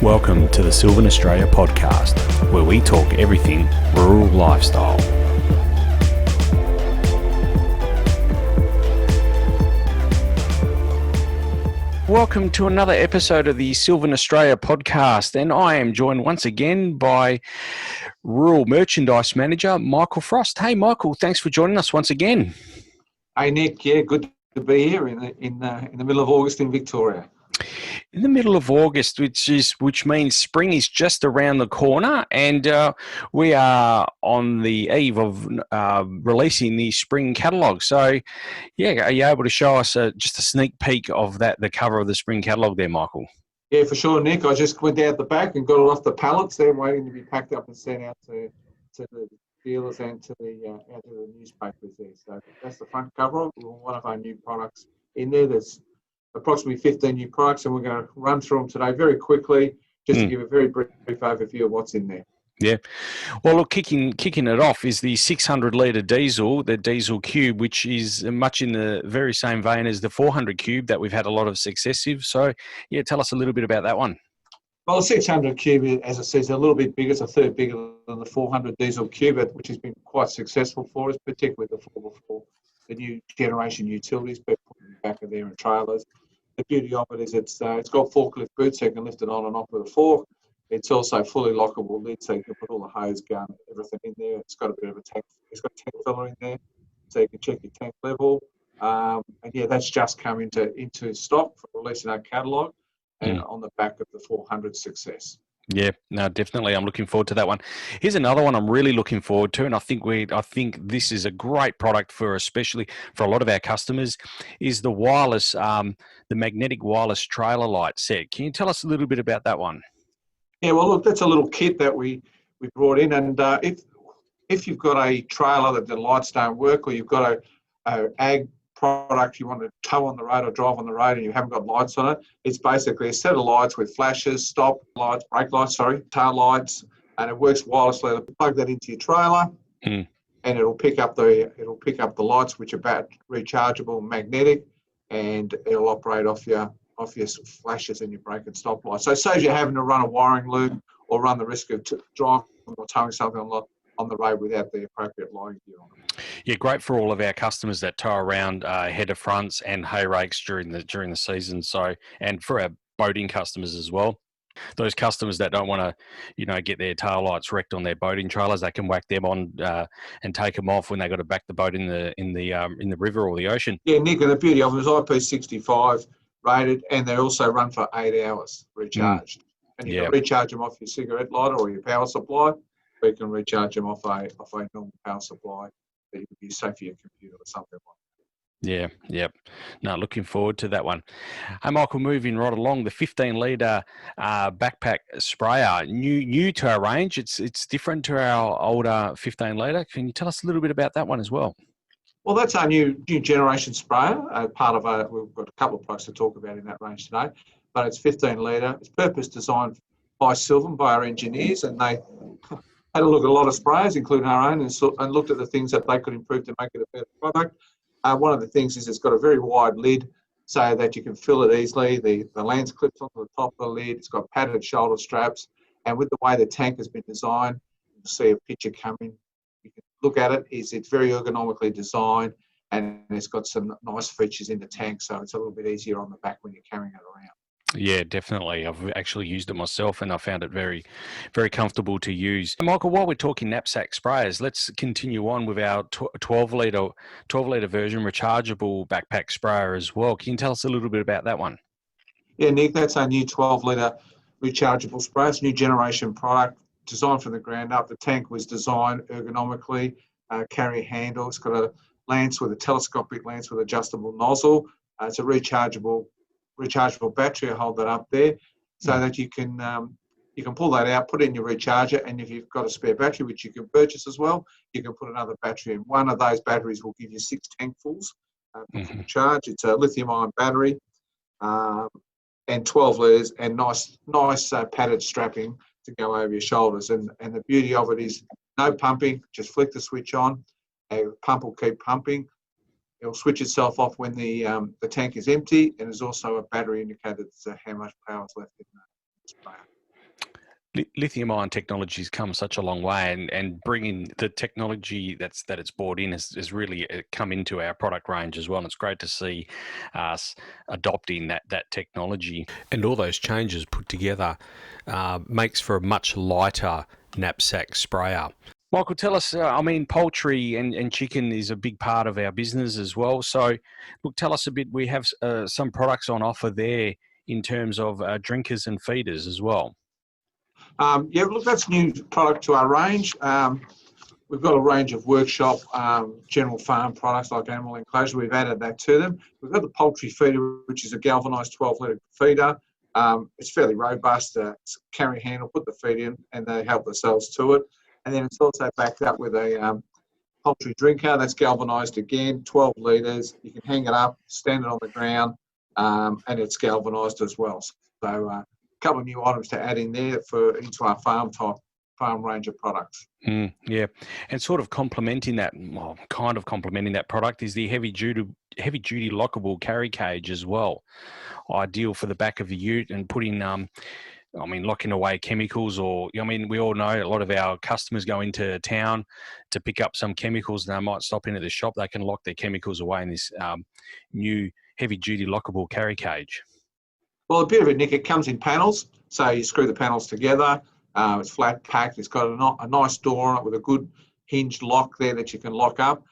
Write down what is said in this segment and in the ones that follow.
Welcome to the Silvan Australia podcast, where we talk everything rural lifestyle. Welcome to another episode of the Silvan Australia podcast, and I am joined once again by Rural Merchandise Manager Michael Frost. Hey Michael, thanks for joining us once again. Hey Nick, yeah, good to be here in the middle of August in Victoria. In the middle of August, which means spring is just around the corner, and we are on the eve of releasing the spring catalogue. So, yeah, are you able to show us just a sneak peek of the cover of the spring catalogue there, Michael? Yeah, for sure, Nick. I just went out the back and got it off the pallets. They're waiting to be packed up and sent out to the dealers and to the newspapers there. So that's the front cover. One of our new products in there. There's approximately 15 new products, and we're going to run through them today very quickly, just to give a very brief overview of what's in there. Yeah. Well, look, kicking it off is the 600 litre diesel, the diesel cube, which is much in the very same vein as the 400 cube that we've had a lot of success with. So, yeah, tell us a little bit about that one. Well, the 600 cube, as I said, is a little bit bigger. It's a third bigger than the 400 diesel cube, which has been quite successful for us, particularly the 4x4, the new generation utilities, people putting the back of there in trailers. The beauty of it is it's got forklift boots, so you can lift it on and off with a fork. It's also fully lockable lid, so you can put all the hose, gun, everything in there. It's got a bit of a tank. It's got a tank filler in there, so you can check your tank level. And yeah, that's just come into stock for releasing our catalogue, and on the back of the 400 success. Yeah, no, definitely. I'm looking forward to that one. Here's another one I'm really looking forward to, and I think this is a great product especially for a lot of our customers, is the wireless, the magnetic wireless trailer light set. Can you tell us a little bit about that one? Yeah, well, look, that's a little kit that we brought in, and if you've got a trailer that the lights don't work, or you've got a ag product you want to tow on the road or drive on the road and you haven't got lights on it, it's basically a set of lights with flashes, stop lights, brake lights, tail lights, and it works wirelessly. Plug that into your trailer, and it'll pick up the lights, which are rechargeable, magnetic, and it'll operate off your flashes and your brake and stop lights. So it saves you having to run a wiring loop or run the risk of driving or towing something on the road without the appropriate lighting gear on it. Yeah, great for all of our customers that tow around header fronts and hay rakes during the season. So, and for our boating customers as well. Those customers that don't want to, get their tail lights wrecked on their boating trailers, they can whack them on and take them off when they got to back the boat in the river or the ocean. Yeah, Nick, and the beauty of it is IP65 rated, and they also run for 8 hours recharged. And you can recharge them off your cigarette lighter or your power supply, or you can recharge them off a normal power supply that you could use, say, for your computer or something like that. Yeah, yep. No, looking forward to that one. Hey, Michael, moving right along, the 15-litre backpack sprayer, new to our range. It's different to our older 15-litre. Can you tell us a little bit about that one as well? Well, that's our new generation sprayer. We've got a couple of products to talk about in that range today, but it's 15 litre. It's purpose designed by Silvan, by our engineers, and they had a look at a lot of sprayers, including our own, and looked at the things that they could improve to make it a better product. One of the things is it's got a very wide lid so that you can fill it easily. The lens clips onto the top of the lid. It's got padded shoulder straps, and with the way the tank has been designed, you'll see a picture coming. You can look at it. It's very ergonomically designed, and it's got some nice features in the tank, so it's a little bit easier on the back when you're carrying it around. Yeah, definitely. I've actually used it myself, and I found it very, very comfortable to use. Michael, while we're talking knapsack sprayers, let's continue on with our 12-litre version rechargeable backpack sprayer as well. Can you tell us a little bit about that one? Yeah, Nick, that's our new 12-litre rechargeable sprayer. It's a new generation product designed from the ground up. The tank was designed ergonomically, carry handle. It's got a lance with a telescopic lance with adjustable nozzle. It's a rechargeable battery. I'll hold that up there so that you can pull that out, put it in your recharger, and if you've got a spare battery, which you can purchase as well, you can put another battery in. One of those batteries will give you 6 tankfuls to charge. It's a lithium-ion battery and 12 litres and nice padded strapping to go over your shoulders. And the beauty of it is no pumping, just flick the switch on, a pump will keep pumping. It'll switch itself off when the tank is empty, and there's also a battery indicator to how much power is left in the sprayer. Lithium-ion technology has come such a long way, and bringing the technology that it's brought in has really come into our product range as well. And it's great to see us adopting that technology, and all those changes put together makes for a much lighter knapsack sprayer. Michael, tell us, poultry and chicken is a big part of our business as well. So, look, tell us a bit. We have some products on offer there in terms of drinkers and feeders as well. Yeah, look, that's a new product to our range. We've got a range of workshop, general farm products like animal enclosure. We've added that to them. We've got the poultry feeder, which is a galvanised 12-litre feeder. It's fairly robust. It's carry handle, put the feed in, and they help themselves to it. And then it's also backed up with a poultry drinker that's galvanised again, 12 litres. You can hang it up, stand it on the ground, and it's galvanised as well. So a couple of new items to add in there into our farm range of products. Yeah, and sort of complementing that, kind of complementing that product is the heavy duty lockable carry cage as well. Ideal for the back of the ute and putting locking away chemicals, or we all know a lot of our customers go into town to pick up some chemicals and they might stop into the shop. They can lock their chemicals away in this new heavy duty lockable carry cage. Well, a bit of it, Nick, it comes in panels. So you screw the panels together. It's flat packed. It's got a nice door on it with a good hinged lock there that you can lock up.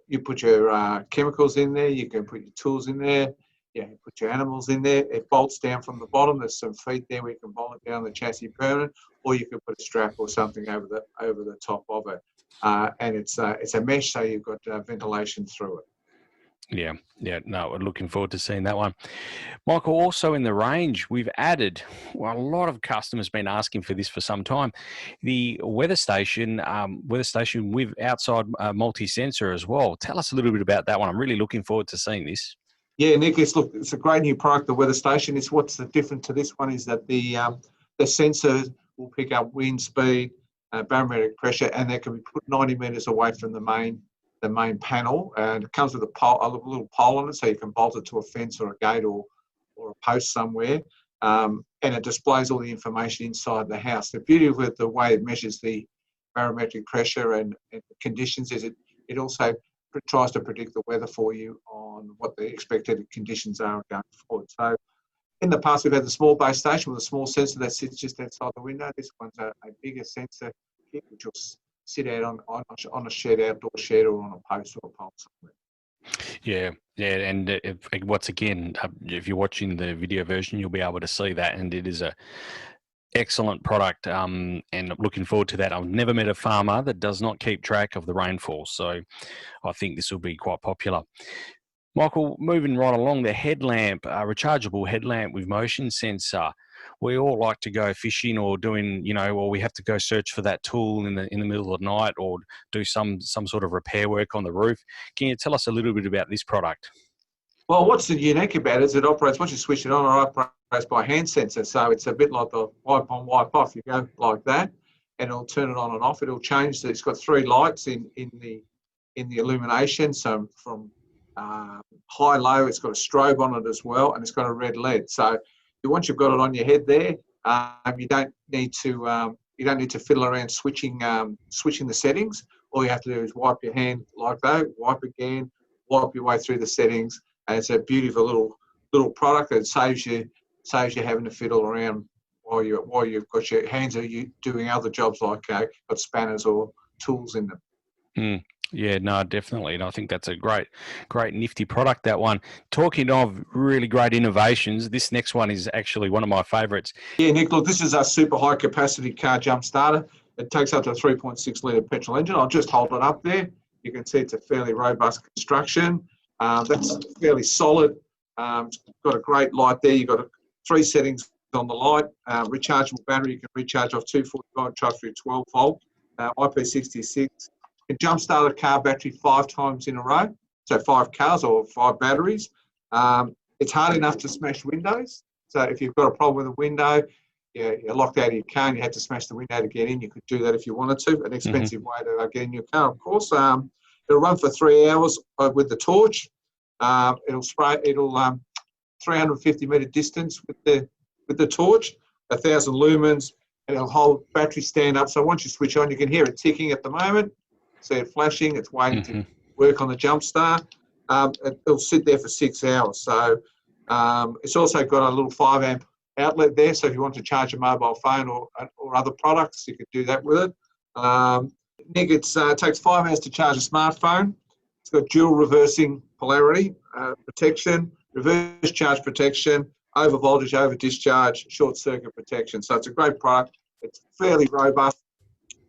You put your chemicals in there. You can put your tools in there. Yeah, you put your animals in there. It bolts down from the bottom. There's some feet there where you can bolt it down the chassis permanent, or you can put a strap or something over the top of it. And it's a mesh, so you've got ventilation through it. Yeah. No, we're looking forward to seeing that one. Michael, also in the range, we've added, a lot of customers been asking for this for some time, the weather station with outside multi-sensor as well. Tell us a little bit about that one. I'm really looking forward to seeing this. Yeah, Nick, it's a great new product, the weather station. What's different to this one is that the sensor will pick up wind speed, barometric pressure, and they can be put 90 metres away from the main panel, and it comes with a little pole on it, so you can bolt it to a fence or a gate or a post somewhere, and it displays all the information inside the house. The beauty of it, the way it measures the barometric pressure and conditions, is it also tries to predict the weather for you on what the expected conditions are going forward. So in the past, we've had the small base station with a small sensor that sits just outside the window. This one's a bigger sensor kit, which will sit out on a shed, outdoor shed, or on a post or a pole somewhere. Yeah, and if you're watching the video version, you'll be able to see that, and it is a excellent product, and I'm looking forward to that. I've never met a farmer that does not keep track of the rainfall, so I think this will be quite popular. Michael, moving right along, the headlamp, rechargeable headlamp with motion sensor. We all like to go fishing or doing, or we have to go search for that tool in the middle of the night, or do some sort of repair work on the roof. Can you tell us a little bit about this product? Well, what's unique about it is it operates, once you switch it on, it operates by hand sensor. So it's a bit like the wipe on, wipe off. You go like that, and it'll turn it on and off. It'll change. It's got 3 lights in the illumination. So from high, low, it's got a strobe on it as well, and it's got a red LED. So once you've got it on your head there, you don't need to fiddle around switching the settings. All you have to do is wipe your hand like that, wipe again, wipe your way through the settings, and it's a beautiful little product that saves you having to fiddle around while you've got your hands are doing other jobs like got spanners or tools in them. Yeah, no, definitely. And I think that's a great nifty product, that one. Talking of really great innovations, this next one is actually one of my favourites. Yeah, Nick, look, this is our super high capacity car jump starter. It takes up to a 3.6 litre petrol engine. I'll just hold it up there. You can see it's a fairly robust construction. That's fairly solid. It's got a great light there. You've got 3 settings on the light. Rechargeable battery. You can recharge off 245, charge through 12 volt. IP66. You can jumpstart a car battery 5 times in a row, so 5 cars or 5 batteries. It's hard enough to smash windows. So if you've got a problem with a window, you're locked out of your car and you had to smash the window to get in, you could do that if you wanted to. An expensive way to get in your car, of course. It'll run for 3 hours with the torch. It'll 350 metre distance with the torch, 1,000 lumens, and it'll hold battery stand up. So once you switch on, you can hear it ticking at the moment. See it flashing. It's waiting to work on the jump start. It'll sit there for 6 hours. So it's also got a little 5 amp outlet there. So if you want to charge a mobile phone or other products, you could do that with it. Nick, it takes 5 hours to charge a smartphone. It's got dual reversing polarity protection, reverse charge protection, over voltage, over discharge, short circuit protection. So it's a great product. It's fairly robust,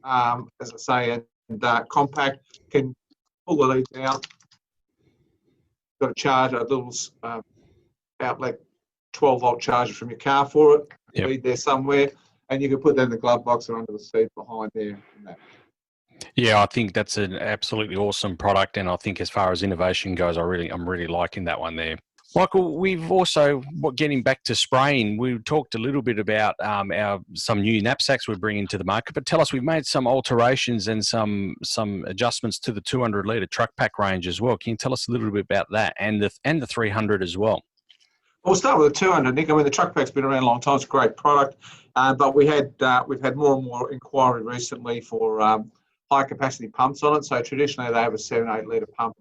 as I say, and compact. Can pull the leads out. Got to charge a little outlet 12-volt charger from your car for it. Yep. Lead there somewhere, and you can put that in the glove box or under the seat behind there. Yeah, I think that's an absolutely awesome product, and I think as far as innovation goes, I'm really liking that one there. Michael, we've also, getting back to spraying, we talked a little bit about some new knapsacks we're bringing to the market, but tell us, we've made some alterations and some adjustments to the 200 litre truck pack range as well. Can you tell us a little bit about that and the 300 as well? Well, we'll start with the 200, Nick. I mean, the truck pack's been around a long time. It's a great product, but we've had more and more inquiry recently for high capacity pumps on it. So traditionally they have a 7-8 litre pump.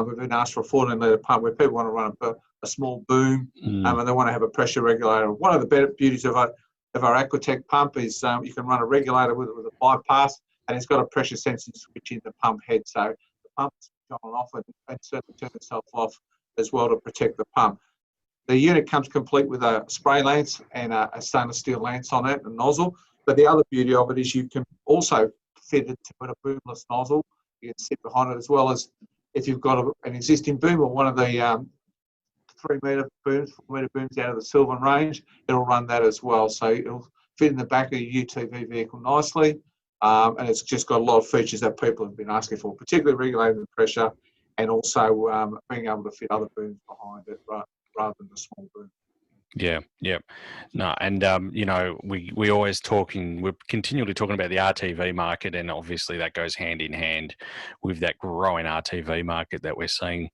We've been asked for a 14 litre pump where people want to run a small boom and they want to have a pressure regulator. One of the better beauties of our Aquatech pump is you can run a regulator with a bypass, and it's got a pressure sensing switch in the pump head. So the pump's on and off and certainly turn itself off as well to protect the pump. The unit comes complete with a spray lance and a stainless steel lance on it, a nozzle. But the other beauty of it is you can also fit it to a boomless nozzle. You can sit behind it, as well as if you've got an existing boom or one of the 3 metre booms, 4 metre booms out of the Silvan range, it'll run that as well. So it'll fit in the back of your UTV vehicle nicely. And it's just got a lot of features that people have been asking for, particularly regulating the pressure and also being able to fit other booms behind it rather than the small boom. Yeah. No, and we're always we're continually talking about the RTV market, and obviously that goes hand in hand with that growing RTV market that we're seeing.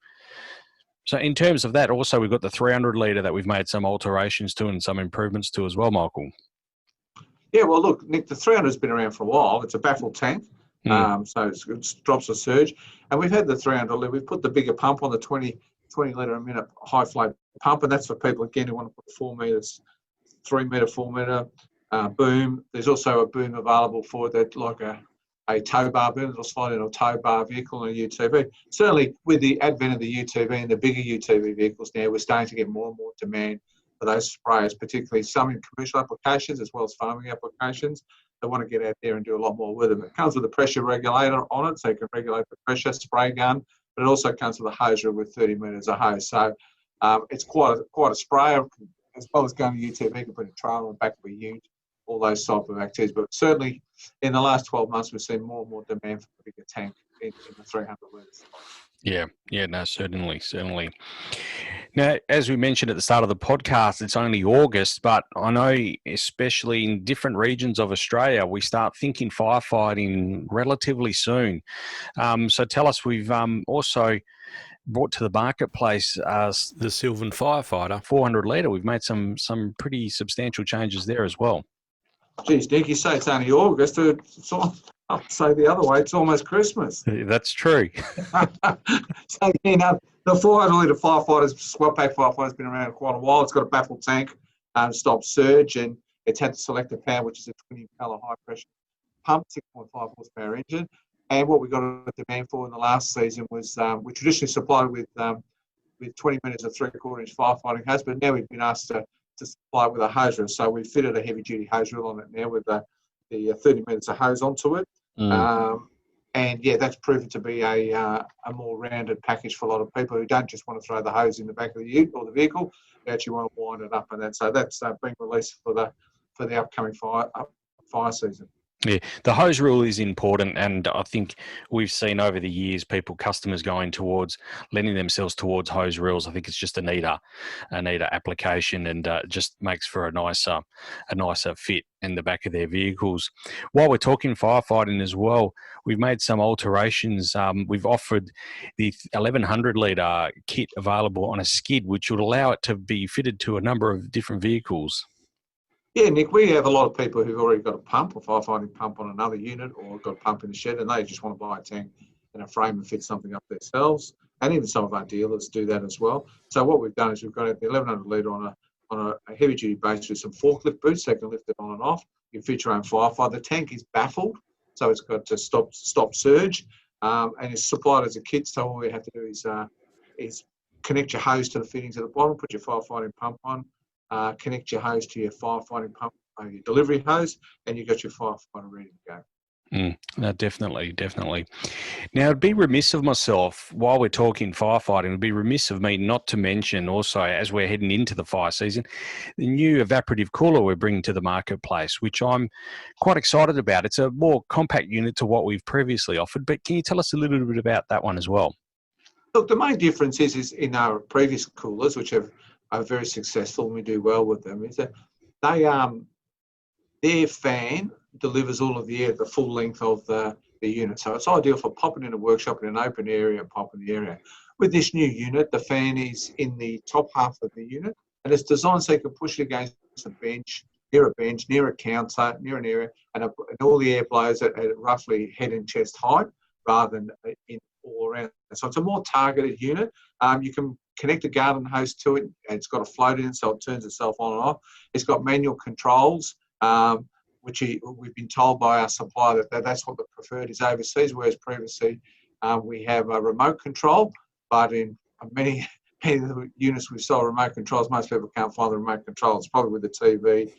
So in terms of that, also we've got the 300 litre that we've made some alterations to and some improvements to as well, Michael. Yeah, well, look, Nick, the 300's been around for a while. It's a baffled tank, so it drops a surge. And we've had the 300 litre. We've put the bigger pump on the 20 litre a minute high flow pump, and that's for people, again, who want to put 4 metres, 3 metre, 4 metre boom. There's also a boom available for that, like a tow bar boom. It'll slide in a tow bar vehicle and a UTV. Certainly, with the advent of the UTV and the bigger UTV vehicles now, we're starting to get more and more demand for those sprayers, particularly some in commercial applications as well as farming applications. They want to get out there and do a lot more with them. It comes with a pressure regulator on it, so you can regulate the pressure, spray gun, but it also comes with a hose reel with 30 metres of hose. So it's quite a sprayer, as well as going to UTV. You can put a trailer on the back of a ute, all those type of activities. But certainly in the last 12 months, we've seen more and more demand for the bigger tank in the 300 litres. Yeah, no, certainly. Now, as we mentioned at the start of the podcast, it's only August, but I know especially in different regions of Australia, we start thinking firefighting relatively soon. So tell us, we've also brought to the marketplace the Silvan Firefighter 400 litre. We've made some pretty substantial changes there as well. Geez, Nick, you say it's only August. I'll say the other way, it's almost Christmas. That's true. So, the 400 litre firefighter, squad pack firefighter, has been around quite a while. It's got a baffled tank, stops surge, and it's had the selector power, which is a 20 impeller high pressure pump, 6.5 horsepower engine. And what we got a demand for in the last season was we traditionally supplied with 20 minutes of 3/4 inch firefighting hose, but now we've been asked to supply it with a hose reel. So we fitted a heavy duty hose reel on it now with the 30 minutes of hose onto it. And yeah, that's proven to be a more rounded package for a lot of people who don't just want to throw the hose in the back of the ute or the vehicle. They actually want to wind it up, and that. So that's being released for the upcoming fire season. Yeah, the hose rule is important, and I think we've seen over the years customers going towards lending themselves towards hose reels. I think it's just a neater application, and just makes for a nicer fit in the back of their vehicles. While we're talking firefighting as well, we've made some alterations. We've offered the 1100 litre kit available on a skid, which would allow it to be fitted to a number of different vehicles. Yeah, Nick, we have a lot of people who've already got a pump, a firefighting pump on another unit, or got a pump in the shed, and they just want to buy a tank and a frame and fit something up themselves. And even some of our dealers do that as well. So what we've done is we've got the 1100 litre on a heavy duty base with some forklift boots, so you can lift it on and off. You can fit your own firefighter. The tank is baffled, so it's got to stop surge, and it's supplied as a kit. So all we have to do is connect your hose to the fittings at the bottom, put your firefighting pump on, connect your hose to your firefighting pump, your delivery hose, and you've got your firefighter ready to go. No, definitely. Now, it'd be remiss of myself, while we're talking firefighting, it'd be remiss of me not to mention also, as we're heading into the fire season, the new evaporative cooler we're bringing to the marketplace, which I'm quite excited about. It's a more compact unit to what we've previously offered, but can you tell us a little bit about that one as well? Look, the main difference is in our previous coolers, which are very successful and we do well with them, is that their fan delivers all of the air the full length of the unit. So it's ideal for popping in a workshop in an open area and popping the area. With this new unit, the fan is in the top half of the unit, and it's designed so you can push it against a bench, near a counter, near an area, and all the air blows at roughly head and chest height rather than in all around. So it's a more targeted unit. You can connect a garden hose to it, and it's got a float in it, so it turns itself on and off. It's got manual controls, which we've been told by our supplier that's what the preferred is overseas, whereas previously we have a remote control, but in many of the units we saw remote controls, most people can't find the remote control. It's probably with the TV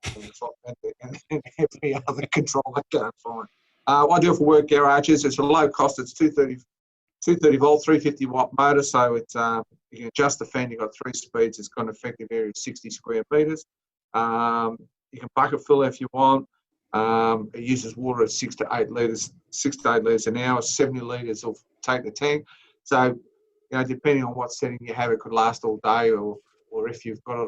and every other control they can't find. Ideal for work garages. It's a low cost. It's 230 volt, 350 watt motor, so it's you can adjust the fan. You've got 3 speeds. It's got an effective area of 60 square meters. You can bucket fill if you want. It uses water at 6 to 8 liters an hour. 70 liters will take the tank. So, depending on what setting you have, it could last all day, or if you've got it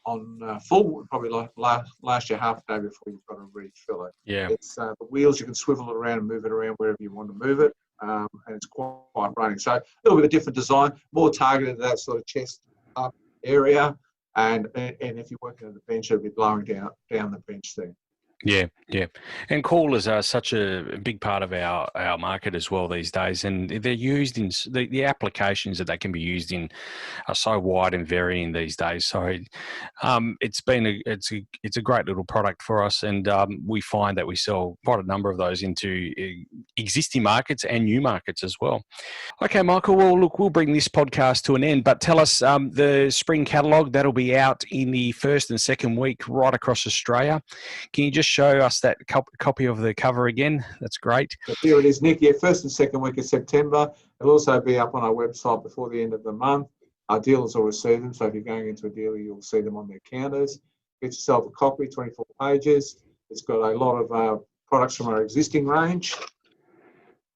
on full, it probably last you half a day before you've got to refill it. Yeah. It's the wheels, you can swivel it around and move it around wherever you want to move it, and it's quite running. So a little bit of different design, more targeted at that sort of chest up area, and if you're working at the bench, it'll be blowing down the bench there. Yeah. And coolers are such a big part of our market as well these days, and they're used in the applications that they can be used in are so wide and varying these days. So it's a great little product for us, and we find that we sell quite a number of those into existing markets and new markets as well. Okay, Michael, well, look, we'll bring this podcast to an end, but tell us the spring catalogue, that'll be out in the first and second week right across Australia. Can you just show us that copy of the cover again? That's great. Here it is, Nick. Yeah, first and second week of September. It'll also be up on our website before the end of the month. Our dealers will receive them, so if you're going into a dealer, you'll see them on their counters. Get yourself a copy, 24 pages. It's got a lot of products from our existing range,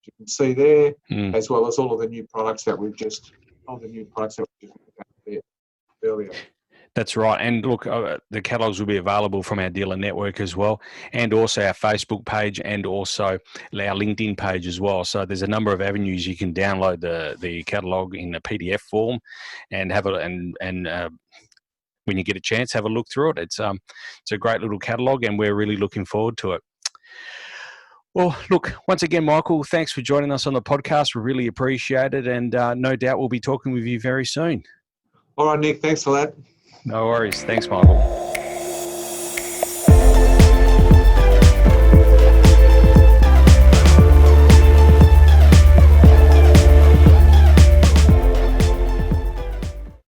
you can see there, as well as all of the new products that we've just looked at earlier. That's right. And look, the catalogues will be available from our dealer network as well, and also our Facebook page, and also our LinkedIn page as well. So there's a number of avenues you can download the catalogue in a PDF form and have it, and when you get a chance, have a look through it. It's a great little catalogue, and we're really looking forward to it. Well, look, once again, Michael, thanks for joining us on the podcast. We really appreciate it, and no doubt we'll be talking with you very soon. All right, Nick, thanks for that. No worries. Thanks, Michael.